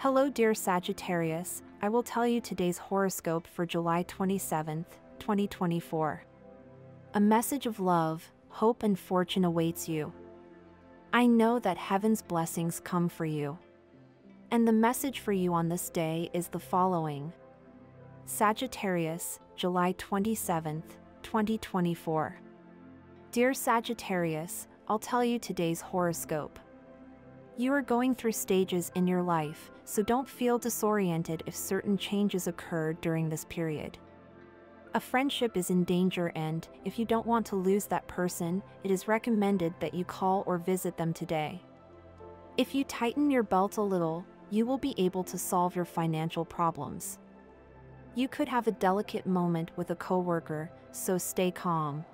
Hello dear Sagittarius, I will tell you today's horoscope for July 27th, 2024. A message of love, hope and fortune awaits you. I know that heaven's blessings come for you. And the message for you on this day is the following. Sagittarius, July 27th, 2024. Dear Sagittarius, I'll tell you today's horoscope. You are going through stages in your life, so don't feel disoriented if certain changes occur during this period. A friendship is in danger and, if you don't want to lose that person, it is recommended that you call or visit them today. If you tighten your belt a little, you will be able to solve your financial problems. You could have a delicate moment with a coworker, so stay calm.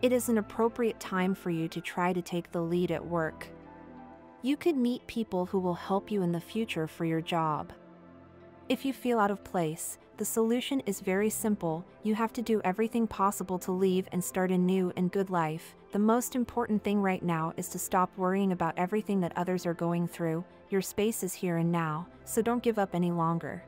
It is an appropriate time for you to try to take the lead at work. You could meet people who will help you in the future for your job. If you feel out of place, the solution is very simple. You have to do everything possible to leave and start a new and good life. The most important thing right now is to stop worrying about everything that others are going through. Your space is here and now, so don't give up any longer.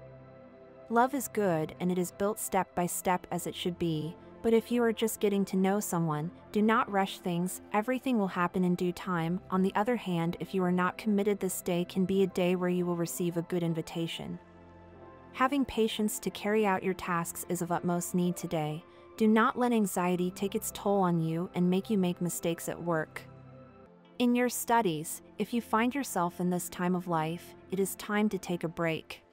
Love is good and it is built step by step as it should be. But if you are just getting to know someone, do not rush things, everything will happen in due time. On the other hand, if you are not committed, this day can be a day where you will receive a good invitation. Having patience to carry out your tasks is of utmost need today. Do not let anxiety take its toll on you and make you make mistakes at work. In your studies, if you find yourself in this time of life, it is time to take a break.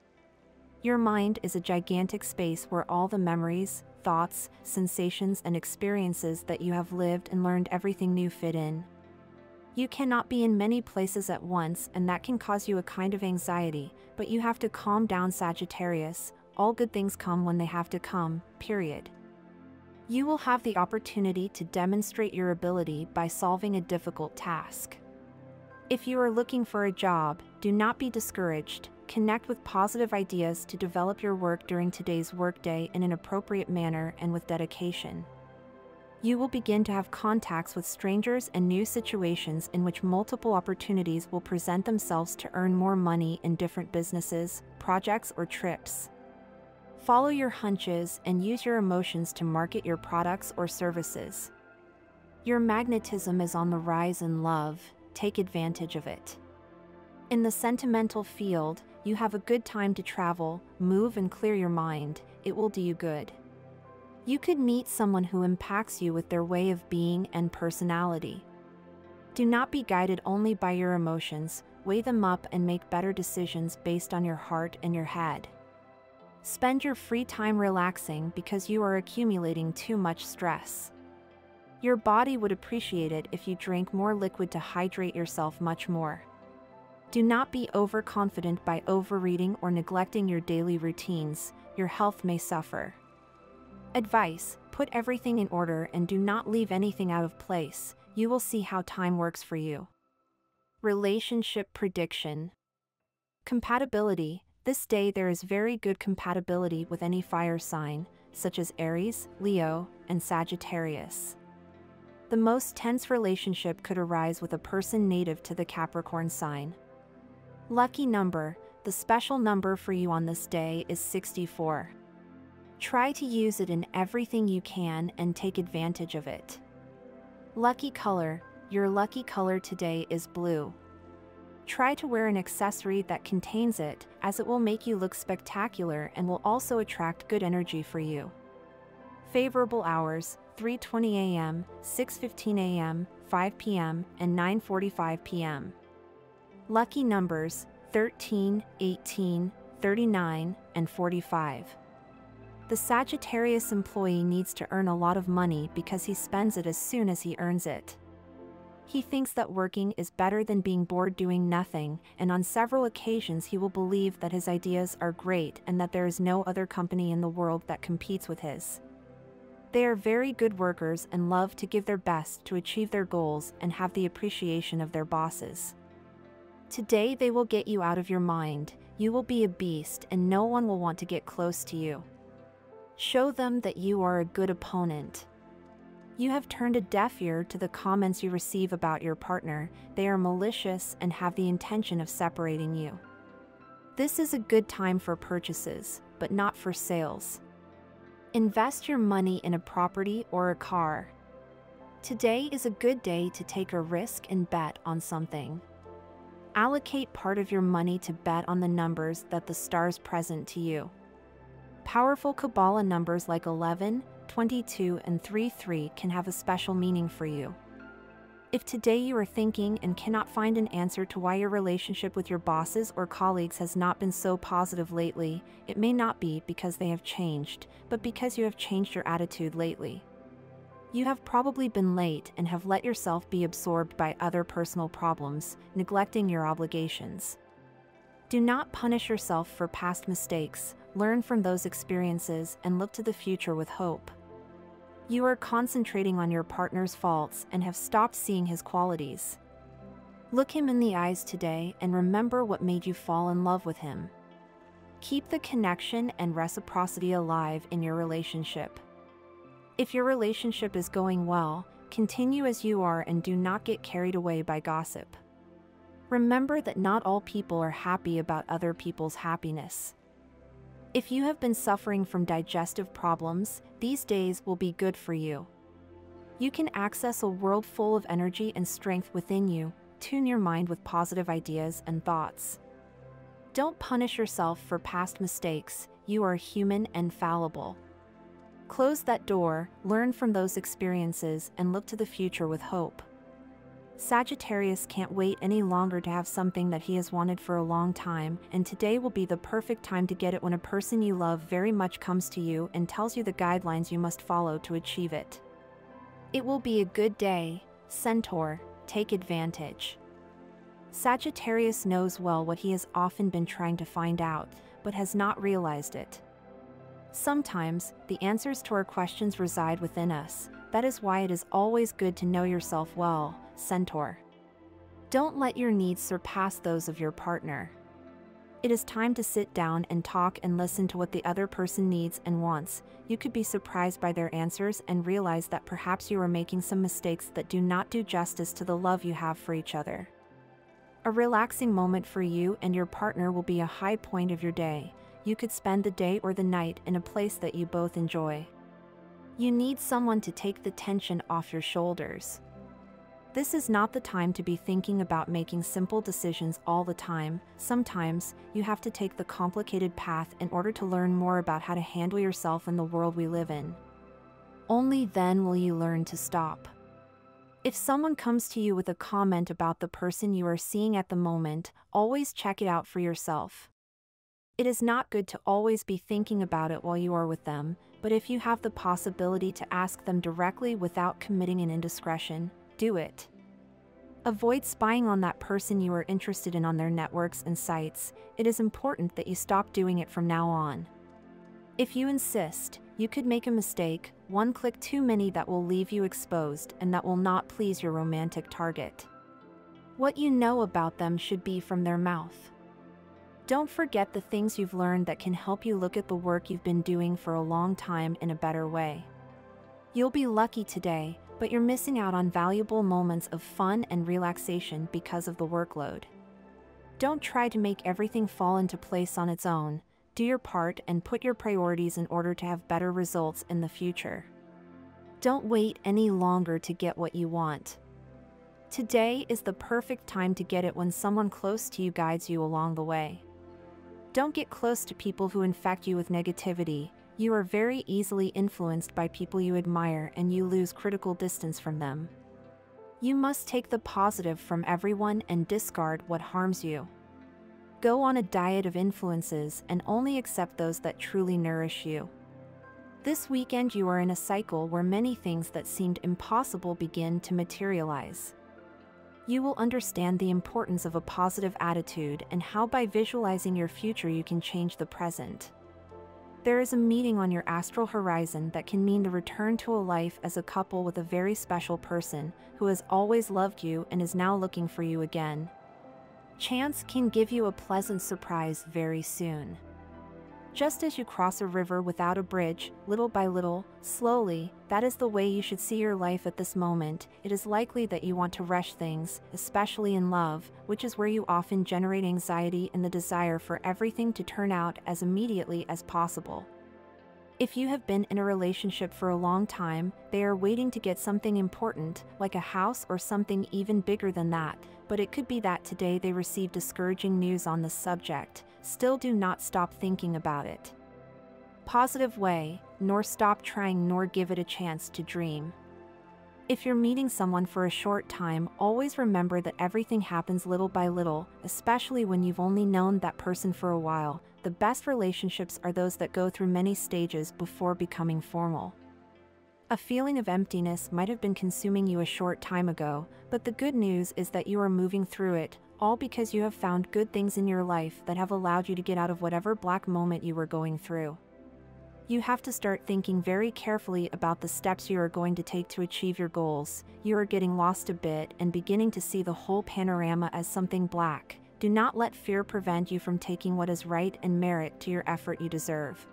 Your mind is a gigantic space where all the memories, thoughts, sensations and experiences that you have lived and learned everything new fit in. You cannot be in many places at once and that can cause you a kind of anxiety, but you have to calm down, Sagittarius. All good things come when they have to come, period. You will have the opportunity to demonstrate your ability by solving a difficult task. If you are looking for a job, do not be discouraged. Connect with positive ideas to develop your work during today's workday in an appropriate manner and with dedication. You will begin to have contacts with strangers and new situations in which multiple opportunities will present themselves to earn more money in different businesses, projects, or trips. Follow your hunches and use your emotions to market your products or services. Your magnetism is on the rise in love. Take advantage of it. In the sentimental field, you have a good time to travel, move and clear your mind. It will do you good. You could meet someone who impacts you with their way of being and personality. Do not be guided only by your emotions. Weigh them up and make better decisions based on your heart and your head. Spend your free time relaxing because you are accumulating too much stress. Your body would appreciate it if you drank more liquid to hydrate yourself much more. Do not be overconfident by overeating or neglecting your daily routines. Your health may suffer. Advice: put everything in order and do not leave anything out of place. You will see how time works for you. Relationship prediction. Compatibility. This day there is very good compatibility with any fire sign, such as Aries, Leo, and Sagittarius. The most tense relationship could arise with a person native to the Capricorn sign. Lucky number. The special number for you on this day is 64. Try to use it in everything you can and take advantage of it. Lucky color. Your lucky color today is blue. Try to wear an accessory that contains it, as it will make you look spectacular and will also attract good energy for you. Favorable hours: 3:20 a.m., 6:15 a.m., 5 p.m., and 9:45 p.m. Lucky numbers: 13, 18, 39, and 45. The Sagittarius employee needs to earn a lot of money because he spends it as soon as he earns it. He thinks that working is better than being bored doing nothing, and on several occasions he will believe that his ideas are great and that there is no other company in the world that competes with his. They are very good workers and love to give their best to achieve their goals and have the appreciation of their bosses. Today they will get you out of your mind. You will be a beast and no one will want to get close to you. Show them that you are a good opponent. You have turned a deaf ear to the comments you receive about your partner. They are malicious and have the intention of separating you. This is a good time for purchases, but not for sales. Invest your money in a property or a car. Today is a good day to take a risk and bet on something. Allocate part of your money to bet on the numbers that the stars present to you. Powerful Kabbalah numbers like 11, 22, and 33 can have a special meaning for you. If today you are thinking and cannot find an answer to why your relationship with your bosses or colleagues has not been so positive lately, it may not be because they have changed, but because you have changed your attitude lately. You have probably been late and have let yourself be absorbed by other personal problems, neglecting your obligations. Do not punish yourself for past mistakes, learn from those experiences and look to the future with hope. You are concentrating on your partner's faults and have stopped seeing his qualities. Look him in the eyes today and remember what made you fall in love with him. Keep the connection and reciprocity alive in your relationship. If your relationship is going well, continue as you are and do not get carried away by gossip. Remember that not all people are happy about other people's happiness. If you have been suffering from digestive problems, these days will be good for you. You can access a world full of energy and strength within you. Tune your mind with positive ideas and thoughts. Don't punish yourself for past mistakes. You are human and fallible. Close that door, learn from those experiences, and look to the future with hope. Sagittarius can't wait any longer to have something that he has wanted for a long time, and today will be the perfect time to get it when a person you love very much comes to you and tells you the guidelines you must follow to achieve it. It will be a good day, Centaur, take advantage. Sagittarius knows well what he has often been trying to find out, but has not realized it. Sometimes, the answers to our questions reside within us. That is why it is always good to know yourself well, Centaur. Don't let your needs surpass those of your partner. It is time to sit down and talk and listen to what the other person needs and wants. You could be surprised by their answers and realize that perhaps you are making some mistakes that do not do justice to the love you have for each other. A relaxing moment for you and your partner will be a high point of your day. You could spend the day or the night in a place that you both enjoy. You need someone to take the tension off your shoulders. This is not the time to be thinking about making simple decisions all the time. Sometimes, you have to take the complicated path in order to learn more about how to handle yourself in the world we live in. Only then will you learn to stop. If someone comes to you with a comment about the person you are seeing at the moment, always check it out for yourself. It is not good to always be thinking about it while you are with them, but if you have the possibility to ask them directly without committing an indiscretion, do it. Avoid spying on that person you are interested in on their networks and sites. It is important that you stop doing it from now on. If you insist, you could make a mistake, one click too many that will leave you exposed and that will not please your romantic target. What you know about them should be from their mouth. Don't forget the things you've learned that can help you look at the work you've been doing for a long time in a better way. You'll be lucky today, but you're missing out on valuable moments of fun and relaxation because of the workload. Don't try to make everything fall into place on its own. Do your part and put your priorities in order to have better results in the future. Don't wait any longer to get what you want. Today is the perfect time to get it when someone close to you guides you along the way. Don't get close to people who infect you with negativity. You are very easily influenced by people you admire and you lose critical distance from them. You must take the positive from everyone and discard what harms you. Go on a diet of influences and only accept those that truly nourish you. This weekend you are in a cycle where many things that seemed impossible begin to materialize. You will understand the importance of a positive attitude and how by visualizing your future you can change the present. There is a meeting on your astral horizon that can mean the return to a life as a couple with a very special person who has always loved you and is now looking for you again. Chance can give you a pleasant surprise very soon. Just as you cross a river without a bridge, little by little, slowly, that is the way you should see your life at this moment. It is likely that you want to rush things, especially in love, which is where you often generate anxiety and the desire for everything to turn out as immediately as possible. If you have been in a relationship for a long time, they are waiting to get something important, like a house or something even bigger than that, but it could be that today they receive discouraging news on this subject. Still, do not stop thinking about it. Positive way, nor stop trying nor give it a chance to dream. If you're meeting someone for a short time, always remember that everything happens little by little, especially when you've only known that person for a while. The best relationships are those that go through many stages before becoming formal. A feeling of emptiness might have been consuming you a short time ago, but the good news is that you are moving through it, all because you have found good things in your life that have allowed you to get out of whatever black moment you were going through. You have to start thinking very carefully about the steps you are going to take to achieve your goals. You are getting lost a bit and beginning to see the whole panorama as something black. Do not let fear prevent you from taking what is right and merit to your effort you deserve.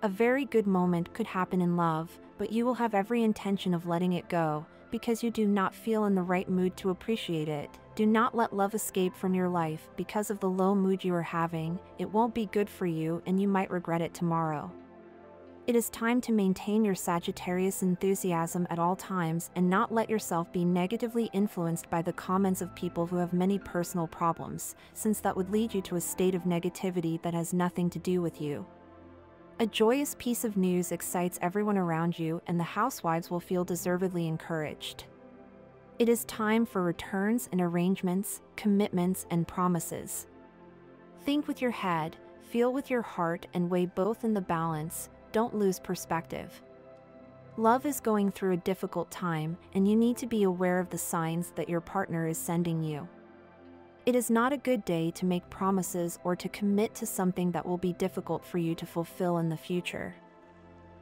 A very good moment could happen in love, but you will have every intention of letting it go, because you do not feel in the right mood to appreciate it. Do not let love escape from your life because of the low mood you are having. It won't be good for you and you might regret it tomorrow. It is time to maintain your Sagittarius enthusiasm at all times and not let yourself be negatively influenced by the comments of people who have many personal problems, since that would lead you to a state of negativity that has nothing to do with you. A joyous piece of news excites everyone around you, and the housewives will feel deservedly encouraged. It is time for returns and arrangements, commitments and promises. Think with your head, feel with your heart, and weigh both in the balance. Don't lose perspective. Love is going through a difficult time, and you need to be aware of the signs that your partner is sending you. It is not a good day to make promises or to commit to something that will be difficult for you to fulfill in the future.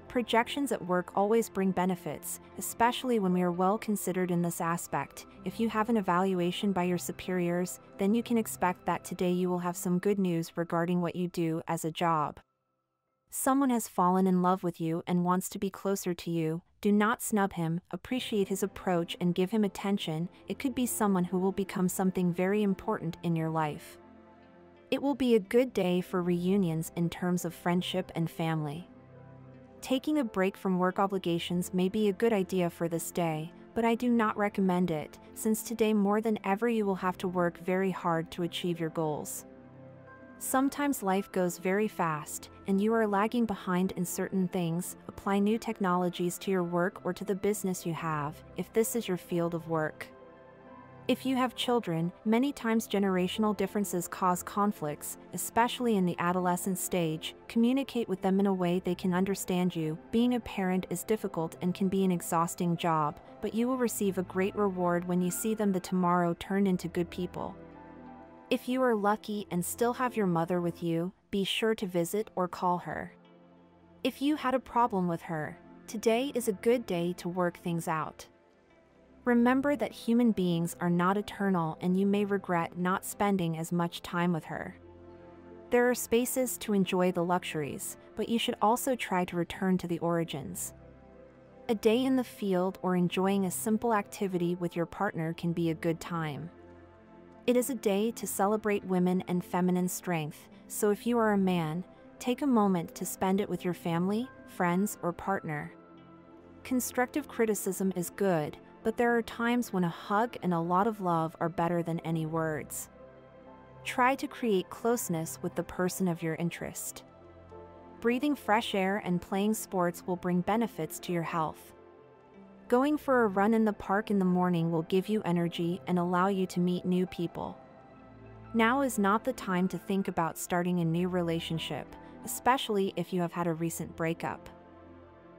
Projections at work always bring benefits, especially when we are well considered in this aspect. If you have an evaluation by your superiors, then you can expect that today you will have some good news regarding what you do as a job. Someone has fallen in love with you and wants to be closer to you. Do not snub him, appreciate his approach and give him attention. It could be someone who will become something very important in your life. It will be a good day for reunions in terms of friendship and family. Taking a break from work obligations may be a good idea for this day, but I do not recommend it, since today more than ever you will have to work very hard to achieve your goals. Sometimes life goes very fast, and you are lagging behind in certain things. Apply new technologies to your work or to the business you have, if this is your field of work. If you have children, many times generational differences cause conflicts, especially in the adolescent stage. Communicate with them in a way they can understand you. Being a parent is difficult and can be an exhausting job, but you will receive a great reward when you see them tomorrow turned into good people. If you are lucky and still have your mother with you, be sure to visit or call her. If you had a problem with her, today is a good day to work things out. Remember that human beings are not eternal and you may regret not spending as much time with her. There are spaces to enjoy the luxuries, but you should also try to return to the origins. A day in the field or enjoying a simple activity with your partner can be a good time. It is a day to celebrate women and feminine strength, so if you are a man, take a moment to spend it with your family, friends, or partner. Constructive criticism is good, but there are times when a hug and a lot of love are better than any words. Try to create closeness with the person of your interest. Breathing fresh air and playing sports will bring benefits to your health. Going for a run in the park in the morning will give you energy and allow you to meet new people. Now is not the time to think about starting a new relationship, especially if you have had a recent breakup.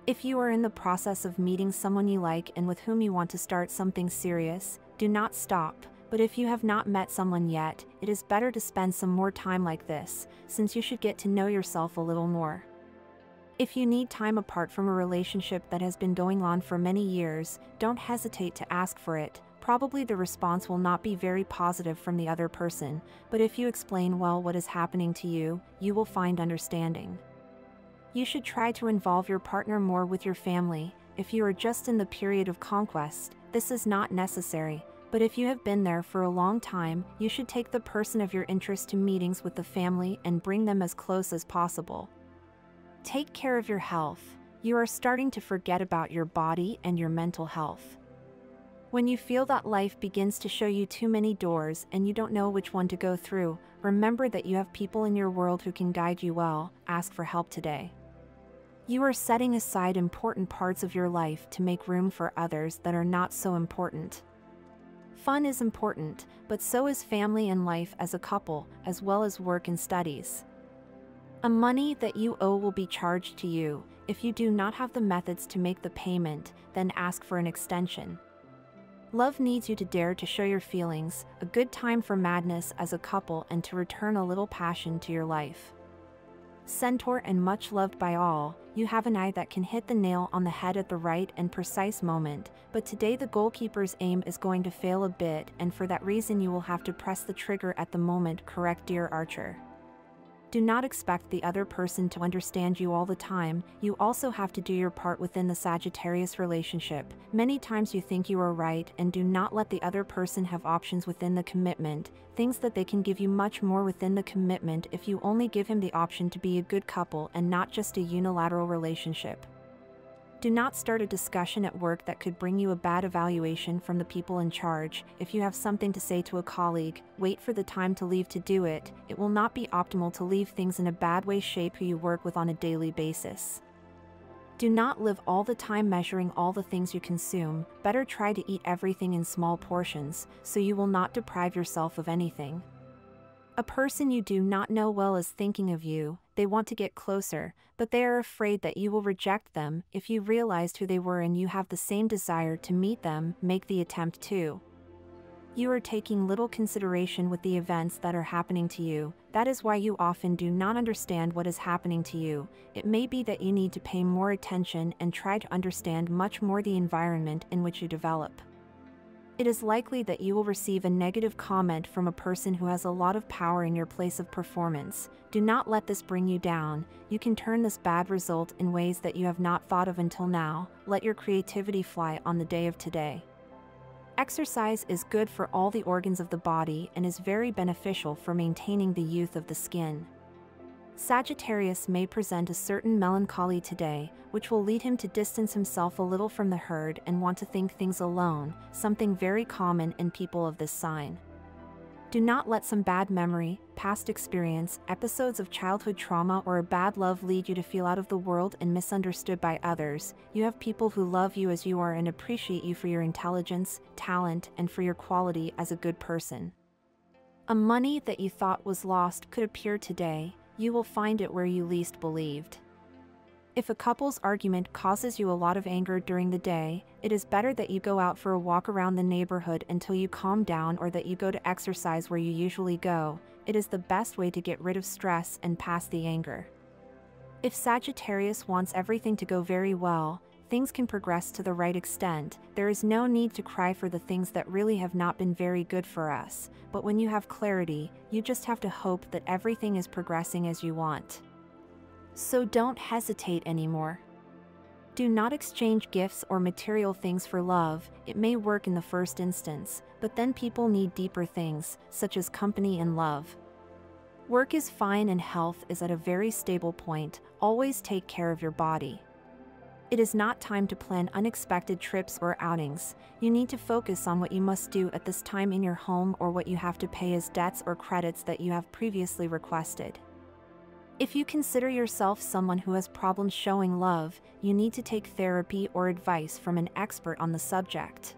If you are in the process of meeting someone you like and with whom you want to start something serious, do not stop. But if you have not met someone yet, it is better to spend some more time like this, since you should get to know yourself a little more. If you need time apart from a relationship that has been going on for many years, don't hesitate to ask for it. Probably the response will not be very positive from the other person, but if you explain well what is happening to you, you will find understanding. You should try to involve your partner more with your family. If you are just in the period of conquest, this is not necessary, but if you have been there for a long time, you should take the person of your interest to meetings with the family and bring them as close as possible. Take care of your health. You are starting to forget about your body and your mental health. When you feel that life begins to show you too many doors and you don't know which one to go through, remember that you have people in your world who can guide you well. Ask for help today. You are setting aside important parts of your life to make room for others that are not so important. Fun is important, but so is family and life as a couple, as well as work and studies. A money that you owe will be charged to you. If you do not have the methods to make the payment, then ask for an extension. Love needs you to dare to show your feelings, a good time for madness as a couple and to return a little passion to your life. Centaur and much loved by all, you have an eye that can hit the nail on the head at the right and precise moment, but today the goalkeeper's aim is going to fail a bit, and for that reason you will have to press the trigger at the moment. Correct, dear Archer. Do not expect the other person to understand you all the time. You also have to do your part within the Sagittarius relationship. Many times you think you are right, and do not let the other person have options within the commitment, things that they can give you much more within the commitment if you only give him the option to be a good couple and not just a unilateral relationship. Do not start a discussion at work that could bring you a bad evaluation from the people in charge. If you have something to say to a colleague, wait for the time to leave to do it. It will not be optimal to leave things in a bad way. Shape who you work with on a daily basis. Do not live all the time measuring all the things you consume. Better try to eat everything in small portions, so you will not deprive yourself of anything. A person you do not know well is thinking of you. They want to get closer, but they are afraid that you will reject them. If you realized who they were and you have the same desire to meet them, make the attempt too. You are taking little consideration with the events that are happening to you. That is why you often do not understand what is happening to you. It may be that you need to pay more attention and try to understand much more the environment in which you develop. It is likely that you will receive a negative comment from a person who has a lot of power in your place of performance. Do not let this bring you down. You can turn this bad result in ways that you have not thought of until now. Let your creativity fly on the day of today. Exercise is good for all the organs of the body and is very beneficial for maintaining the youth of the skin. Sagittarius may present a certain melancholy today, which will lead him to distance himself a little from the herd and want to think things alone, something very common in people of this sign. Do not let some bad memory, past experience, episodes of childhood trauma or a bad love lead you to feel out of the world and misunderstood by others. You have people who love you as you are and appreciate you for your intelligence, talent, and for your quality as a good person. A money that you thought was lost could appear today. You will find it where you least believed. If a couple's argument causes you a lot of anger during the day, it is better that you go out for a walk around the neighborhood until you calm down, or that you go to exercise where you usually go. It is the best way to get rid of stress and pass the anger. If Sagittarius wants everything to go very well, things can progress to the right extent. There is no need to cry for the things that really have not been very good for us, but when you have clarity, you just have to hope that everything is progressing as you want. So don't hesitate anymore. Do not exchange gifts or material things for love. It may work in the first instance, but then people need deeper things, such as company and love. Work is fine and health is at a very stable point. Always take care of your body. It is not time to plan unexpected trips or outings. You need to focus on what you must do at this time in your home or what you have to pay as debts or credits that you have previously requested. If you consider yourself someone who has problems showing love, you need to take therapy or advice from an expert on the subject.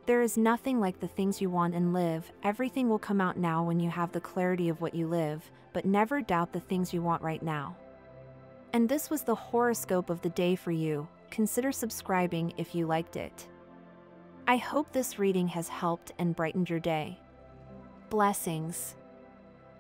There is nothing like the things you want and live. Everything will come out now when you have the clarity of what you live, but never doubt the things you want right now. And this was the horoscope of the day for you. Consider subscribing if you liked it. I hope this reading has helped and brightened your day. Blessings.